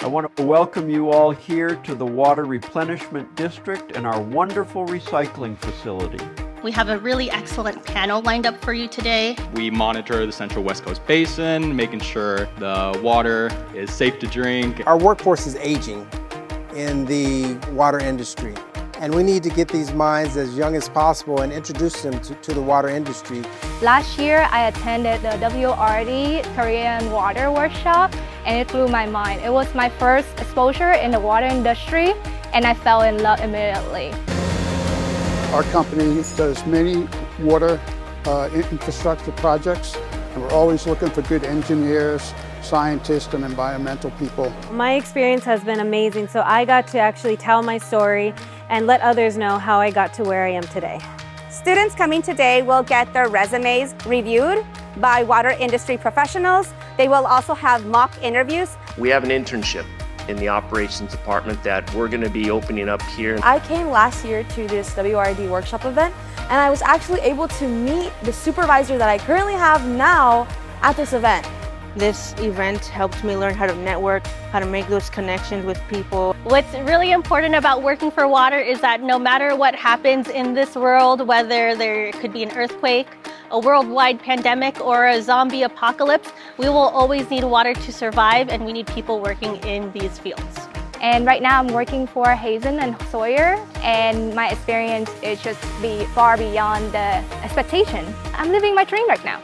I want to welcome you all here to the Water Replenishment District and our wonderful recycling facility. We have a really excellent panel lined up for you today. We monitor the Central West Coast Basin, making sure the water is safe to drink. Our workforce is aging in the water industry, and we need to get these minds as young as possible and introduce them to the water industry. Last year, I attended the WRD Korean Water Workshop, and it blew my mind. It was my first exposure in the water industry, and I fell in love immediately. Our company does many water infrastructure projects, and we're always looking for good engineers, scientists, and environmental people. My experience has been amazing, so I got to actually tell my story and let others know how I got to where I am today. Students coming today will get their resumes reviewed by water industry professionals. They will also have mock interviews. We have an internship in the operations department that we're going to be opening up here. I came last year to this WRD workshop event, and I was actually able to meet the supervisor that I currently have now at this event. This event helped me learn how to network, how to make those connections with people. What's really important about working for water is that no matter what happens in this world, whether there could be an earthquake, a worldwide pandemic, or a zombie apocalypse, we will always need water to survive, and we need people working in these fields. And right now I'm working for Hazen and Sawyer, and my experience is just far beyond the expectation. I'm living my dream right now.